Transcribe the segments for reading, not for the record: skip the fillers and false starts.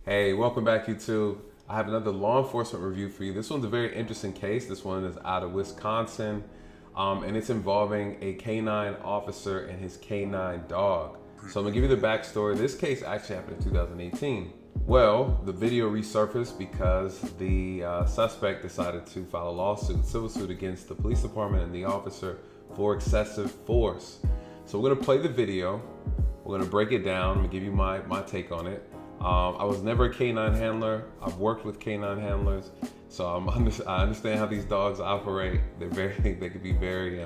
Hey, welcome back, YouTube. I have another law enforcement review for you. This one's a very interesting case. This one is out of Wisconsin, and it's involving a canine officer and his canine dog. So I'm gonna give you the backstory. This case actually happened in 2018. Well, the video resurfaced because the suspect decided to file a lawsuit, civil suit against the police department and the officer for excessive force. So we're gonna play the video. We're gonna break it down. I'm gonna give you my take on it. I was never a canine handler. I've worked with canine handlers, so I understand how these dogs operate. They could be very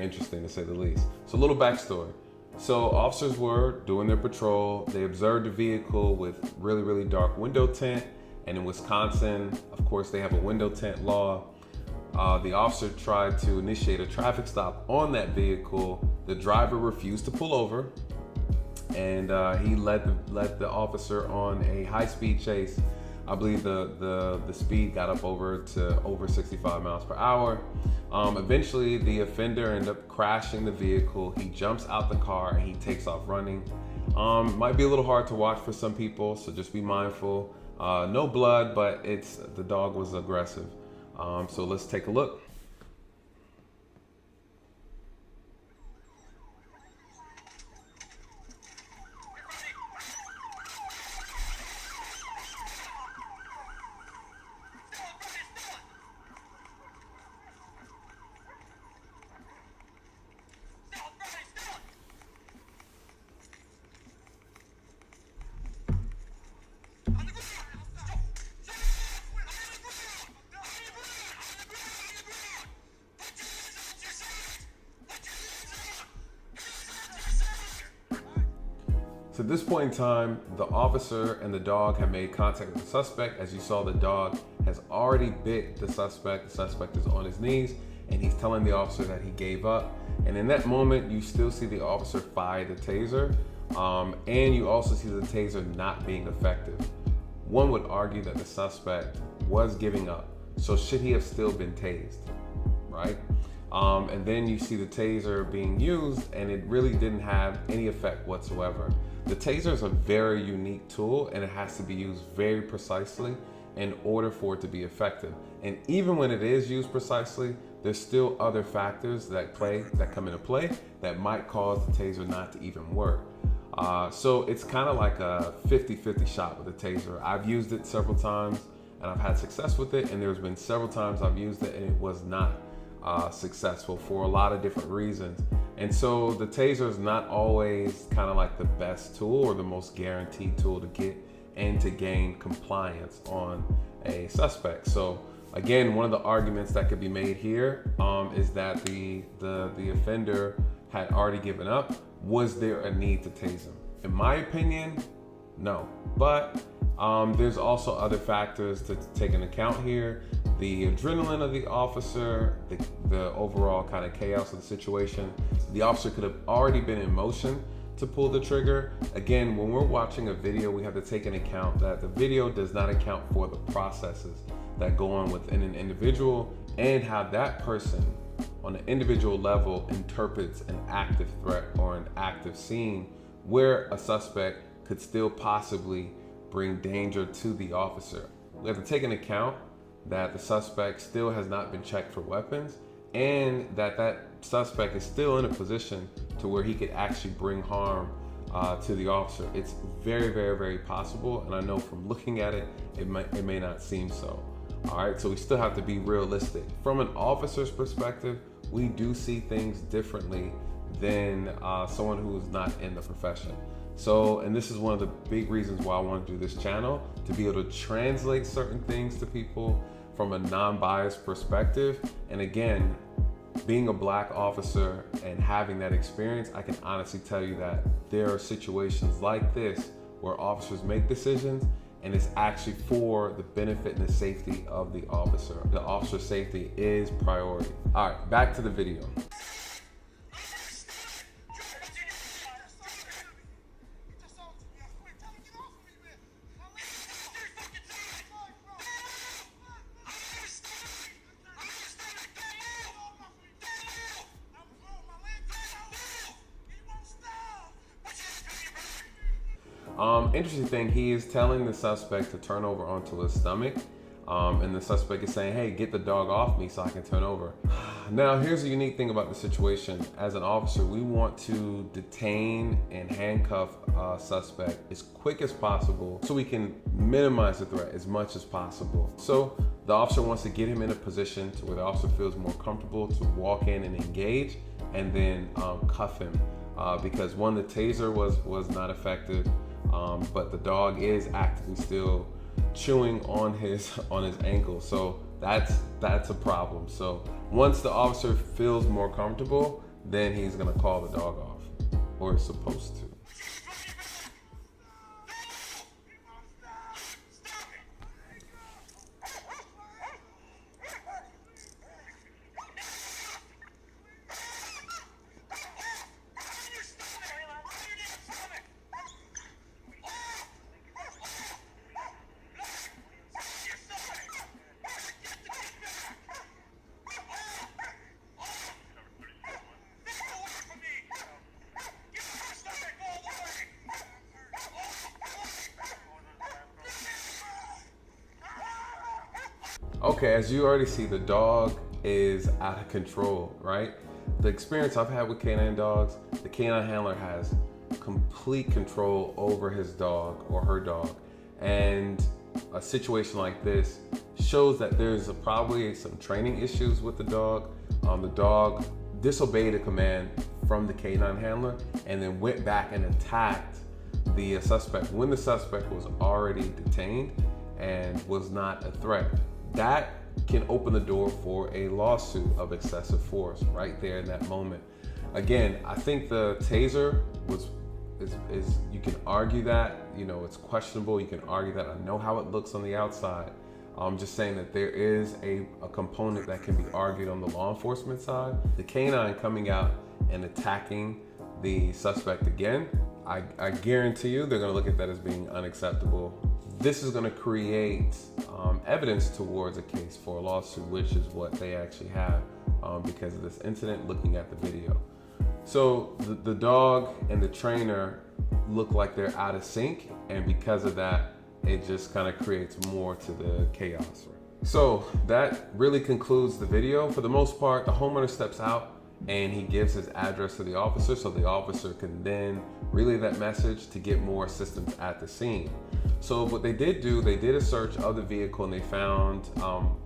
interesting to say the least. So a little backstory. So officers were doing their patrol. They observed a vehicle with really dark window tint, and in Wisconsin, of course, they have a window tint law. The officer tried to initiate a traffic stop on that vehicle. The driver refused to pull over, and he led the officer on a high-speed chase. I believe the speed got up over 65 miles per hour. Eventually, the offender ended up crashing the vehicle. He jumps out the car and he takes off running. Might be a little hard to watch for some people, so just be mindful. No blood, but the dog was aggressive. So let's take a look. So at this point in time, the officer and the dog have made contact with the suspect. As you saw, the dog has already bit the suspect. The suspect is on his knees, and he's telling the officer that he gave up. And in that moment, you still see the officer fire the taser, and you also see the taser not being effective. One would argue that the suspect was giving up. So should he have still been tased, right? And then you see the taser being used, and it really didn't have any effect whatsoever. The taser is a very unique tool, and it has to be used very precisely in order for it to be effective. And even when it is used precisely, there's still other factors that come into play that might cause the taser not to even work. So it's kind of like a 50-50 shot with the taser. I've used it several times, and I've had success with it, and there's been several times I've used it and it was not successful for a lot of different reasons. And so the taser is not always kind of like the best tool or the most guaranteed tool to get and to gain compliance on a suspect. So again, one of the arguments that could be made here is that the offender had already given up. Was there a need to tase him? In my opinion, no. But there's also other factors to take into account here. The adrenaline of the officer, the overall kind of chaos of the situation. The officer could have already been in motion to pull the trigger. Again, when we're watching a video, we have to take into account that the video does not account for the processes that go on within an individual and how that person on an individual level interprets an active threat or an active scene where a suspect could still possibly bring danger to the officer. We have to take into account that the suspect still has not been checked for weapons, and that suspect is still in a position to where he could actually bring harm to the officer. It's very possible, and I know from looking at it, it may not seem so. All right, so we still have to be realistic. From an officer's perspective, we do see things differently than someone who is not in the profession. So, and this is one of the big reasons why I want to do this channel, to be able to translate certain things to people from a non-biased perspective. And again, being a black officer and having that experience, I can honestly tell you that there are situations like this where officers make decisions and it's actually for the benefit and the safety of the officer. The officer's safety is priority. All right, back to the video. Interesting thing, he is telling the suspect to turn over onto his stomach. And the suspect is saying, hey, get the dog off me so I can turn over. Now, here's the unique thing about the situation. As an officer, we want to detain and handcuff a suspect as quick as possible so we can minimize the threat as much as possible. So the officer wants to get him in a position to where the officer feels more comfortable to walk in and engage, and then cuff him. Because one, the taser was not effective, but the dog is actively still chewing on his ankle, so that's a problem. So once the officer feels more comfortable, then he's gonna call the dog off, or is supposed to. Okay, as you already see, the dog is out of control, right? The experience I've had with canine dogs, the canine handler has complete control over his dog or her dog. And a situation like this shows that there's probably some training issues with the dog. The dog disobeyed a command from the canine handler and then went back and attacked the suspect when the suspect was already detained and was not a threat. That can open the door for a lawsuit of excessive force right there in that moment. Again, I think the taser is you can argue that, it's questionable. You can argue that. I know how it looks on the outside. I'm just saying that there is a component that can be argued on the law enforcement side. The canine coming out and attacking the suspect again, I guarantee you they're gonna look at that as being unacceptable. This is gonna create evidence towards a case for a lawsuit, which is what they actually have because of this incident, looking at the video. So the dog and the trainer look like they're out of sync, and because of that, it just kind of creates more to the chaos. So that really concludes the video. For the most part, the homeowner steps out and he gives his address to the officer so the officer can then relay that message to get more assistance at the scene. So what they did do, they did a search of the vehicle and they found,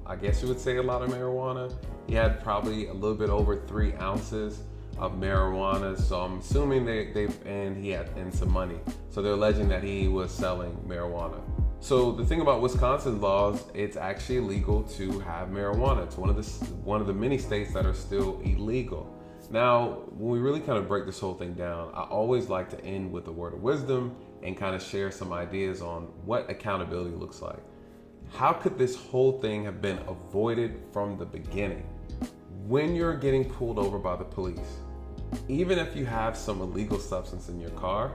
I guess you would say, a lot of marijuana. He had probably a little bit over 3 ounces of marijuana. So I'm assuming and some money. So they're alleging that he was selling marijuana. So the thing about Wisconsin laws, it's actually illegal to have marijuana. It's one of the many states that are still illegal. Now, when we really kind of break this whole thing down, I always like to end with a word of wisdom and kind of share some ideas on what accountability looks like. How could this whole thing have been avoided from the beginning? When you're getting pulled over by the police, even if you have some illegal substance in your car,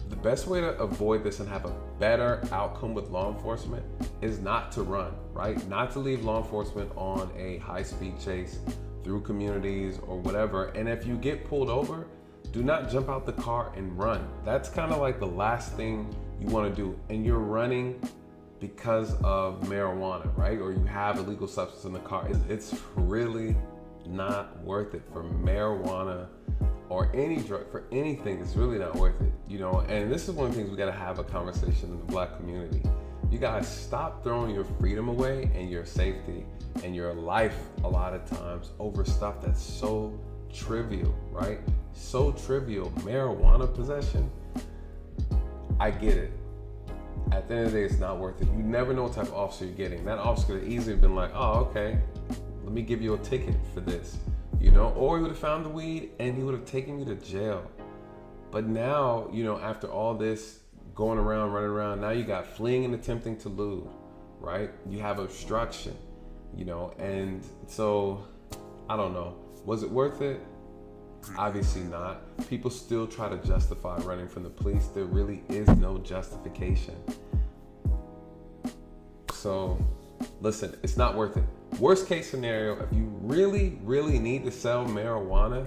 the best way to avoid this and have a better outcome with law enforcement is not to run, right? Not to leave law enforcement on a high-speed chase through communities or whatever. And if you get pulled over, do not jump out the car and run. That's kind of like the last thing you want to do. And you're running because of marijuana, right? Or you have illegal substance in the car. It's really not worth it for marijuana or any drug, for anything. It's really not worth it, and this is one of the things we got to have a conversation in the Black community. You guys stop throwing your freedom away and your safety and your life a lot of times over stuff that's so trivial, right? So trivial. Marijuana possession, I get it. At the end of the day, it's not worth it. You never know what type of officer you're getting. That officer could have easily been like, oh, okay, let me give you a ticket for this, or he would have found the weed and he would have taken you to jail. But now, after all this going around, running around, now you got fleeing and attempting to lewd, right? You have obstruction, and so I don't know. Was it worth it? Obviously not. People still try to justify running from the police. There really is no justification. So listen, it's not worth it. Worst case scenario, if you really, really need to sell marijuana,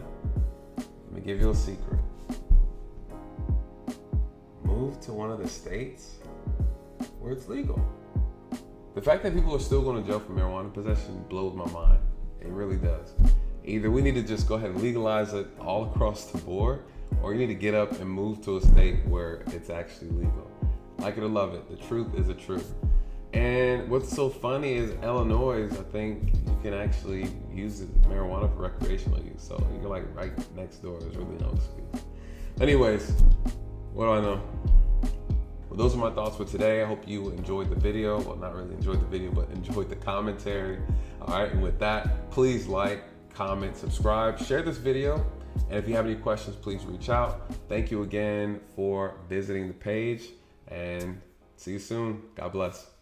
let me give you a secret. Move move to one of the states where it's legal. The fact that people are still going to jail for marijuana possession blows my mind. It really does. Either we need to just go ahead and legalize it all across the board, or you need to get up and move to a state where it's actually legal. Like it or love it, the truth is the truth. And what's so funny is Illinois, I think you can actually use marijuana for recreational use. So you're like right next door. There's really no excuse. Anyways, what do I know? Well, those are my thoughts for today. I hope you enjoyed the video. Well, not really enjoyed the video, but enjoyed the commentary. All right, and with that, please like, comment, subscribe, share this video. And if you have any questions, please reach out. Thank you again for visiting the page, and see you soon. God bless.